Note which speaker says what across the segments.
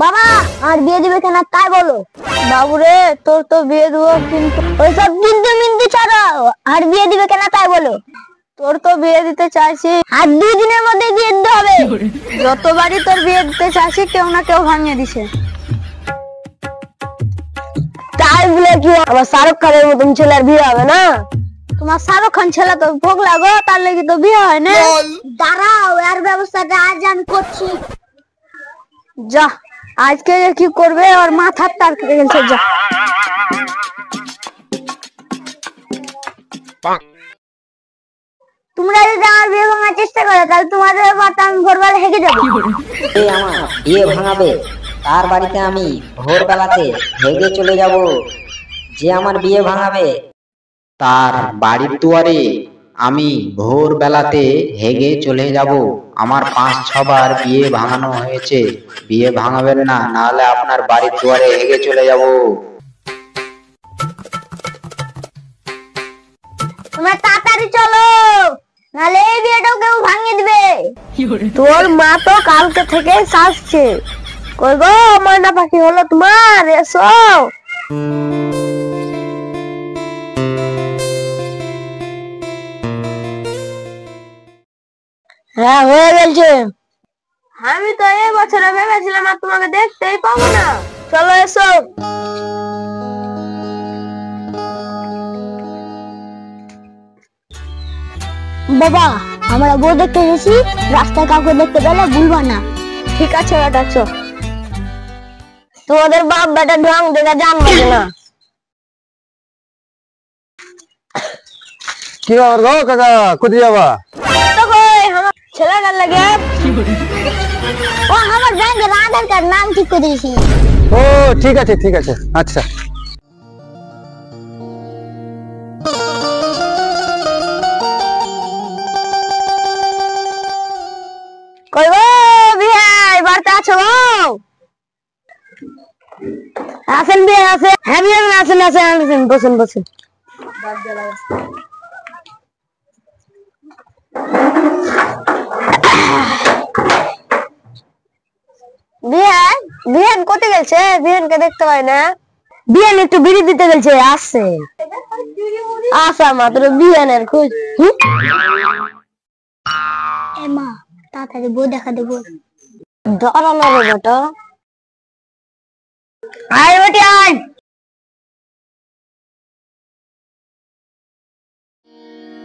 Speaker 1: বাবা আর বিয়ে দিবে কেন তাই বলো। বাবু রে তোর তো বিয়ে দেবো, কিন্তু ওইসব কিন্তু মিন্দি ছাড়ো, আর বিয়ে দিবে কেন তাই বলো। তোর তো বিয়ে দিতে চাইছি, আর 2 দিনের মধ্যে বিয়ে দিতে হবে। যতবারই তোর বিয়ে দিতে চাইছি কেউ না কেউ ভাঙিয়ে দিছে। তাই বলে কি আমার শাহরুখ খানের মতন ছেলের বিয়ে হবে না? তোমার শাহরুখ খান ছেলে তো ভোগ লাগো, তার লাগি তো বিয়ে হয় না। দাঁড়াও, এর ব্যবস্থাটা আজ আমি করছি। যা আজকে কি করবে, আর মাথার তার কেটে গেছে। যা তোমরা যদি আমার বিয়ে ভাঙার চেষ্টা করো তাহলে তোমাদের মাথা আমি ভোরবেলা হেগে যাবো।
Speaker 2: এই আমার বিয়ে ভাঙাবে তার বাড়িতে আমি ভোরবেলাতে হেগে চলে যাব। যে আমার বিয়ে ভাঙাবে
Speaker 3: তার বাড়ির দুয়ারে আমি ভোরবেলাতে হেগে চলে যাব। আমার 5-6 বার বিয়ে ভাঙানো হয়েছে। বিয়ে ভাঙাবেন না, নাহলে আপনার বাড়ির দুয়ারে হেগে চলে যাব।
Speaker 1: তোমরা তাড়াতাড়ি চলো, নাহলে এই বিয়েটাও কেউ ভাঙিয়ে দিবে। তোর মা তো কালকে থেকে শাসছে। কই গো ময়না পাখি হলো তোমার, এসো। হ্যাঁ হয়ে গেছে। আমি তো এই বছরে ভেবেছিলাম আর তোমাকে দেখতেই পাবো না। চলো এসো। বাবা আমরা বউ দেখতে গেছি, রাস্তায় কাউকে দেখতে পেলে ভুলবা না। ঠিক আছে বেটা, চো। তোমাদের বাপ বেটা ঢং দেখে জানবে না।
Speaker 4: কি খবর গো কাকা, কোথায় যাবা?
Speaker 1: তো কই আমার ছেলেটার লাগে ও আমার ব্যাংকের আধার কার্ড নাম ঠিক করে দিয়েছি।
Speaker 4: ও ঠিক আছে ঠিক আছে, আচ্ছা।
Speaker 1: কই গো বিহাই, বাড়িতে আছো গো? আসেন বিয়ে আসেন। হ্যাঁ বিয়ে আসেন আসেন আসেন, বসেন বসেন। বিহান বিহান কোথায় গেছে? বিহানকে দেখতে পাই না। বিহান একটু বিড়ি দিতে গেছে, আসছে। আসা মাত্র বিহানের খোঁজ। মা তাড়াতাড়ি বউ দেখা দেবো। দাঁড়ানো রে বেটা, আয় বেটি আয়।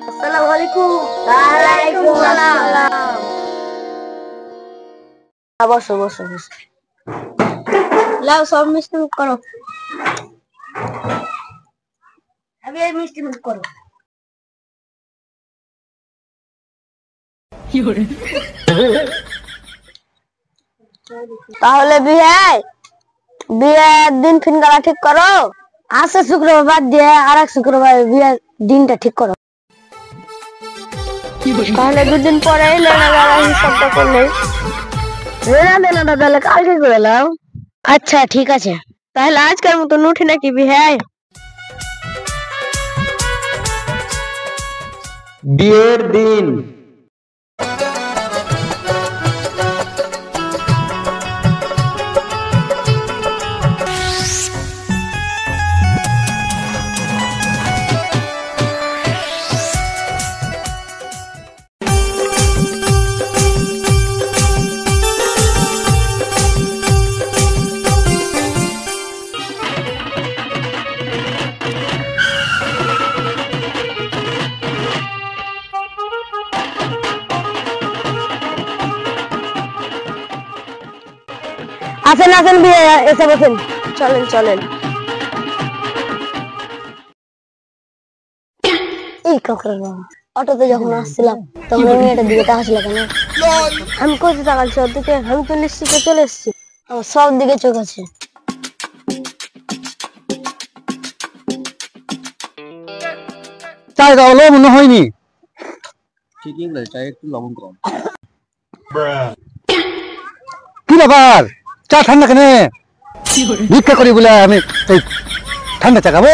Speaker 1: আসসালামু আলাইকুম। ওয়ালাইকুম আসসালাম। বসো বসো বসো। লাও সব মিষ্টি মুখ করো। আমি এই মিষ্টি মুখ করো। তাহলে বিয়ের দিন ফিনগালা ঠিক করো। আসে শুক্রবার বাদ দিয়ে আর এক শুক্রবার বিয়ের দিনটা ঠিক করো। তাহলে 2 দিন পরে লেনাগালা হিসাবটা করলে লেনাদেনাটা তাহলে কালকে করে নাও। আচ্ছা ঠিক আছে, তাহলে আজকের মতো উঠি নাকি বিহাই?
Speaker 3: বিয়ের দিন
Speaker 1: আসেন আসেন বিয়ে এসে বসেন। চলেন চলেন। এই কাকরের বাবা, অটোতে যখন আসছিলাম তখন মেয়েটার দিকে তাকাচ্ছিল কেন? আমি কোথায় তাকাচ্ছি ওর দিকে? আমি তো লিস্টিকে চলে এসেছি, আমার সব দিকে চোখ আছে।
Speaker 4: চাই দাও, লবণ হয়নি।
Speaker 3: ঠিকই বলে, চাই একটু লবণ কম।
Speaker 4: কি ব্যাপার, চা ঠান্ডা কেন? ভিক্ষা করি বলে আমি ঠান্ডা চা খাবো?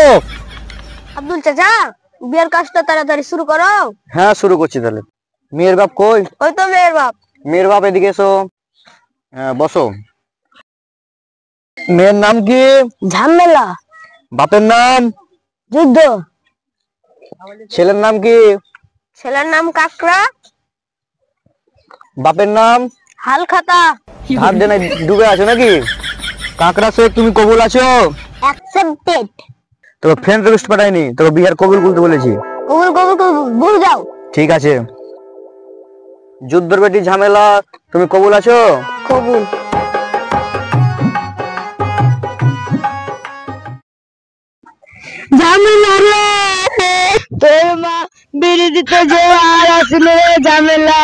Speaker 1: আব্দুল চাচা বিয়ের কাজটা তাড়াতাড়ি শুরু করো।
Speaker 4: হ্যাঁ শুরু করছি তাহলে। মেয়ের বাপ কই?
Speaker 1: ওই তো মেয়ের বাপ।
Speaker 4: মেয়ের বাপ এদিকে এসো। হ্যাঁ বসো। মেয়ের নাম কি?
Speaker 1: ঝামেলা।
Speaker 4: বাপের নাম?
Speaker 1: যুদ্ধ।
Speaker 4: ছেলের নাম কি?
Speaker 1: ছেলের নাম কাকড়া।
Speaker 4: বাপের নাম?
Speaker 1: হালখাতা।
Speaker 4: হাত দেনে ডুবে আছো নাকি? কাকড়া শেখ তুমি কবুল আছো?
Speaker 1: অ্যাকসেপ্টেড।
Speaker 4: তোকে ফ্রেন্ড রিকোয়েস্ট পাঠাইনি, তোকে বিহার কবুল করতে বলেছি।
Speaker 1: কবুল কবুল কবুল বুঝ যাও।
Speaker 4: ঠিক আছে। যুদ্ধর বেটি ঝামেলা, তুমি কবুল আছো?
Speaker 1: কবুল। ঝামেলা রে, তোর মা বিড়ি দিতে যে আর আসলে ঝামেলা।